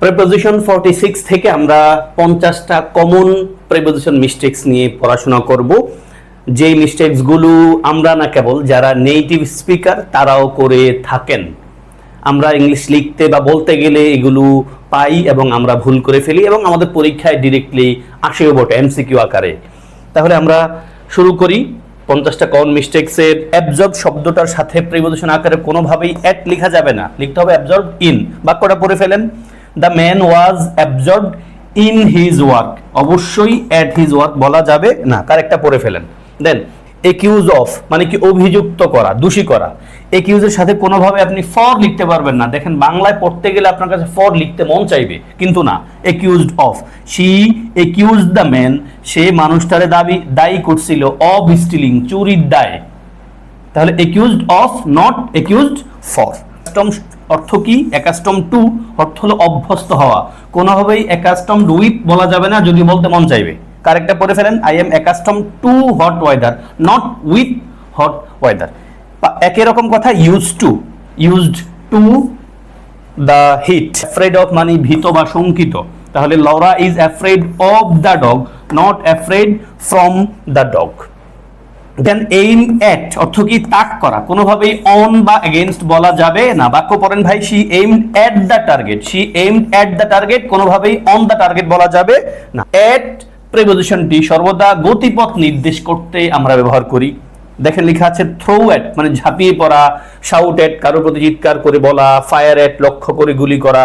Preposition 46 থেকে আমরা 50টা common preposition mistakes নিয়ে পড়াশোনা করব, যে মিস্টেকসগুলো আমরা না কেবল যারা নেটিভ স্পিকার তারাও করে থাকেন। আমরা ইংলিশ লিখতে বা বলতে গেলে এগুলো পাই এবং আমরা ভুল করে ফেলি এবং আমাদের পরীক্ষায় ডিরেক্টলি আসেও বটে এমসিকিউ আকারে। তাহলে আমরা শুরু করি। 50টা কমন মিস্টেকসের অ্যাবজর্ব শব্দটার সাথে প্রিপোজিশন আকারে কোনোভাবেই অ্যাট লেখা যাবে না, লিখতে হবে অ্যাবজর্ব ইন। বাক্যটা পড়ে ফেলেন, the man was absorbed in his work. অবশ্যই অ্যাট হিজ ওয়ার্ক বলা যাবে না, কারেক্টটা পড়ে ফেলেন। দেন একিউজ অফ মানে কি অভিযুক্ত করা, দোষী করা। একিউজের সাথে কোনোভাবে আপনি ফর লিখতে পারবেন না। দেখেন বাংলায় পড়তে গেলে আপনার কাছে ফর লিখতে মন চাইবে, কিন্তু না, accused of. She accused the man, সে মানুষটারে দায়ী করছিল অফ স্টিলিং, চুরির দায়ে। তাহলে accused of, not accused for. Accustom অর্থ কি? অ্যাকাস্টম টু অর্থ হলো অভ্যস্ত হওয়া। কোনোভাবেই অ্যাকাস্টমড উইথ বলা যাবে না, যদি বলতে মন চাইবে। কারেক্টটা পড়ে ফেলেন, I am accustomed to hot weather, not with hot weather. একই রকম কথা used to the heat. Afraid of মানে ভীত বা শঙ্কিত। তাহলে Laura is afraid of the dog, not afraid from the dog. Then aim at অর্থ কি? তাক করা। কোনোভাবেই অন বা এগেইনস্ট বলা যাবে না। বাক্য পড়েন ভাই, she aimed at the target, she aimed at the target, কোনোভাবেই অন দ্য টার্গেট বলা যাবে না। অ্যাট প্রিপোজিশনটি সর্বদা গতিপথ নির্দেশ করতে আমরা ব্যবহার করি। দেখেন লেখা আছে থ্রো অ্যাট মানে ঝাঁপিয়ে পড়া, শাউট অ্যাট কারোর প্রতি চিৎকার করে বলা, ফায়ার অ্যাট লক্ষ্য করে গুলি করা,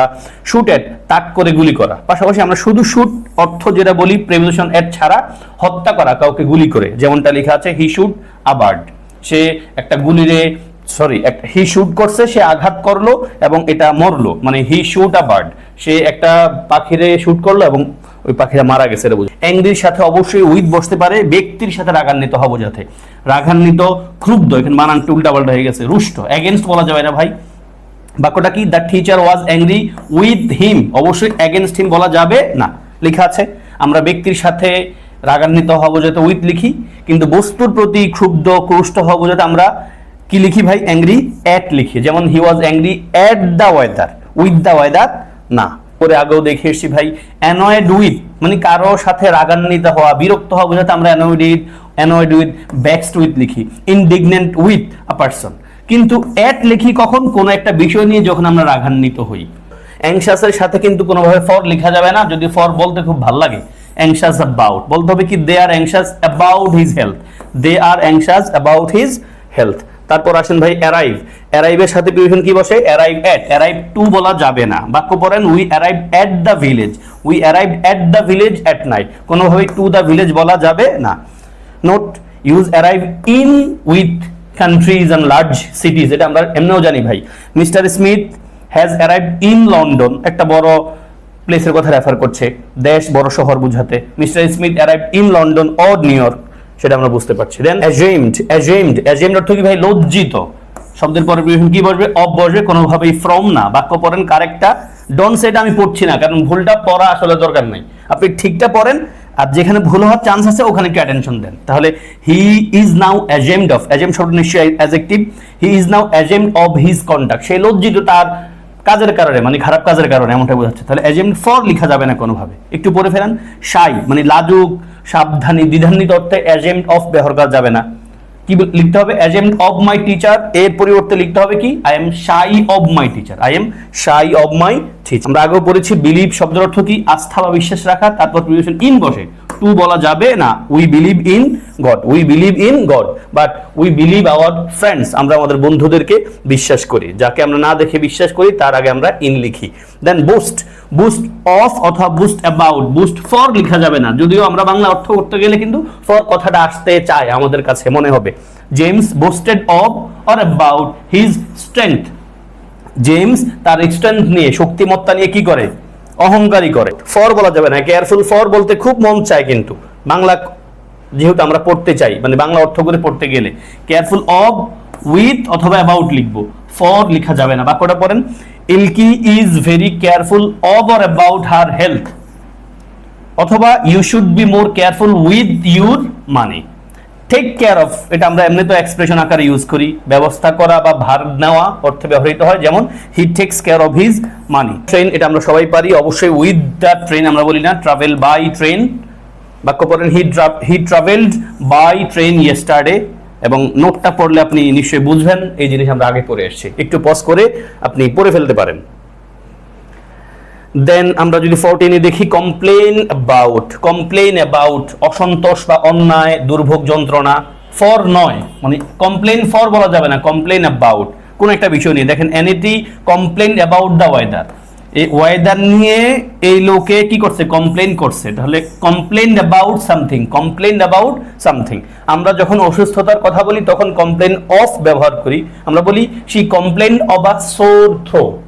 শুট অ্যাট তাক করে গুলি করা। পাশাপাশি আমরা শুধু শুট অর্থ যেটা বলি প্রিপোজিশন অ্যাট ছাড়া, হত্যা করা কাউকে গুলি করে। যেমনটা লেখা আছে হি শুট আ বার্ড, সে একটা গুলিরে হি শুট করছে, সে আঘাত করলো এবং এটা মরলো, মানে হি শুট আ বার্ড, সে একটা পাখিরে শুট করলো এবং ওই পাখিরা মারা গেছে। অ্যাংরির সাথে অবশ্যই উইথ বসতে পারে, ব্যক্তির সাথে রাগান্বিত হবো যাতে। রাগান্বিত, ক্রুদ্ধ, এখানে বানানটা উল্টাপাল্টা হয়ে গেছে। রুষ্ট, অ্যাগেনস্ট বলা যাবে না ভাই। বাক্যটা কি? The teacher was angry with him, অবশ্যই অ্যাগেনস্ট হিম বলা যাবে না। লেখা আছে আমরা ব্যক্তির সাথে রাগান্বিত হবো যাতে উইথ লিখি, কিন্তু বস্তুর প্রতি ক্ষুব্ধ ক্রুষ্ট হবো যাতে আমরা কি লিখি ভাই? অ্যাংরি অ্যাট লিখি। যেমন he was angry at the weather, with the weather না। পরে আগেও দেখে এসেছি ভাই, অ্যানয়েড উইথ মানে কারো সাথে রাগান্বিত হওয়া, বিরক্ত হওয়া বোঝাতে আমরা অ্যানয়েড উইথ, ভেক্সড উইথ লিখি। ইনডিগনেন্ট উইথ আ পারসন, কিন্তু অ্যাট লিখি কখন? কোনো একটা বিষয় নিয়ে যখন আমরা রাগান্বিত হই। অ্যাংশাসের সাথে কিন্তু কোনোভাবে ফর লেখা যাবে না, যদি ফর বলতে খুব ভালো লাগে। অ্যাংশাস অ্যাবাউট বলতে হবে কি? They are anxious about his health, they are anxious about his health. তারপর আসেন ভাই অ্যারাইভ। অ্যারাইভের সাথে প্রিপোজিশন কি বসে? অ্যারাইভ অ্যাট, অ্যারাইভ টু বলা যাবে না। বাক্য পড়েন, we arrive at the village, we arrive at the village at night, কোনোভাবে টু দ্য ভিলেজ বলা যাবে না। Note, use arrive in with countries and large সিটিজ, এটা আমরা এমনিও জানি ভাই। Mister Smith has arrive in London, একটা বড় প্লেসের কথা রেফার করছে, দেশ বড় শহর বুঝাতে। Mister Smith arrive in London or new York, সেটা আমরা বুঝতে পারছি। দেন অ্যাশেমড অর্থ কি ভাই? লজ্জিত। শব্দের পরে কি বসবে? অফ বসবে, কোনোভাবেই ফ্রম না। বাক্য পড়েন কারেক্টটা। ডোন্ট সেটা আমি পড়ছি না, কারণ ভুলটা পড়া আসলে দরকার নাই, আপনি ঠিকটা পড়েন, আর যেখানে ভুল হওয়ার চান্স আছে ওখানে একটু অ্যাটেনশন দেন। তাহলে he is now ashamed of, ashamed শব্দ নিশ্চয়ই adjective. He is now ashamed of his conduct, সে লজ্জিত তার কাজের কারণে, মানে খারাপ কাজের কারণে, এমনটা বোঝাচ্ছে। তাহলে অ্যাশেমড ফর লেখা যাবে না কোনোভাবে। একটু পড়ে ফেলেন, শাই মানে লাজুক, সাবধানী, দ্বিধান্বিত অর্থে অ্যাশেমড অফ ব্যবহার করা যাবে না। কি লিখতে হবে? অ্যাশেমড অফ মাই টিচার, এর পরিবর্তে লিখতে হবে কি? I am shy of my teacher, I am shy of my teacher. আমরা আগেও পড়েছি বিলিভ শব্দের অর্থ কি? আস্থা বা বিশ্বাস রাখা। তারপর প্রিপোজিশন ইন বসে, টু বলা যাবে না। We believe in god, we believe in god, but we believe our friends, আমরা আমাদের বন্ধুদেরকে বিশ্বাস করি। যাকে আমরা না দেখে বিশ্বাস করি তার আগে আমরা ইন লিখি। দেন বুস্ট, বুস্ট অফ অথবা বুস্ট অ্যাবাউট, বুস্ট ফর লেখা যাবে না, যদিও আমরা বাংলা অর্থ করতে গেলে কিন্তু ফর কথাটা আসতে চায় আমাদের কাছে, মনে হবে। James boasted of or about his strength, James তার স্ট্রেংথ নিয়ে, শক্তিমত্তা নিয়ে কি করে? অহংকারী করে। ফর বলা যাবে না। কেয়ারফুল ফর বলতে খুব মন চায়, কিন্তু বাংলা যেহেতু আমরা পড়তে চাই, মানে বাংলা অর্থ করে পড়তে গেলে কেয়ারফুল অফ উইথ অথবা অ্যাবাউট লিখবো, ফর লেখা যাবে না। বাক্যটা পড়েন, ইলকি is very careful of or about her health, অথবা you should be more careful with your money. Take care of, এটা আমরা এমনি তো এক্সপ্রেশন আকারে ইউজ করি, ব্যবস্থা করা বা ভার নেওয়া অর্থে ব্যবহৃত হয়, যেমন হি tax care of his money. Train, এটা আমরা সবাই পারি, অবশ্যই উইথ দ্য ট্রেন আমরা বলি না, ট্রাভেল বাই ট্রেন। বাক্য পড়েন, he travelled by train yesterday, এবং নোটটা পড়লে আপনি নিশ্চয়ই বুঝবেন এই জিনিস আমরা আগে পড়ে এসেছি, একটু পজ করে আপনি পড়ে ফেলতে পারেন। দেন আমরা যদি 14 দেখি, কমপ্লেইন অ্যাবাউট, অসন্তোষ বা অন্যায়, দুর্ভোগ, যন্ত্রণা। ফর নয়, মানে কমপ্লেইন ফর বলা যাবে না, কমপ্লেইন অ্যাবাউট কোন একটা বিষয় নিয়ে। দেখেন এনিটি কমপ্লেইন অ্যাবাউট দ্য ওয়েদার, এই ওয়েদার নিয়ে এই লোকে কি করছে, কমপ্লেইন করছে, তাহলে কমপ্লেইন অ্যাবাউট সামথিং। আমরা যখন অসুস্থতার কথা বলি তখন কমপ্লেইন অফ ব্যবহার করি, আমরা বলি she complain of a sore throat.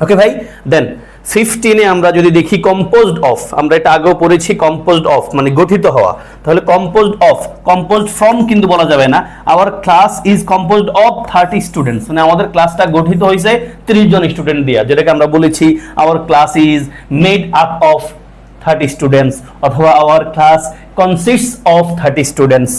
Okay ভাই। দেন 15 আমরা যদি দেখি কম্পোজড অফ, আমরা এটা আগেও পড়েছি, কম্পোজড অফ মানে গঠিত হওয়া, তাহলে কম্পোজড অফ, কম্পোজড ফ্রম কিন্তু বলা যাবে না। Hour class is composed of 30 students, মানে আমাদের ক্লাসটা গঠিত হয়েছে 30 জন স্টুডেন্ট দিয়ে, যেটাকে আমরা বলেছি our class is made up of 30 students, অথবা our class consists of 30 students.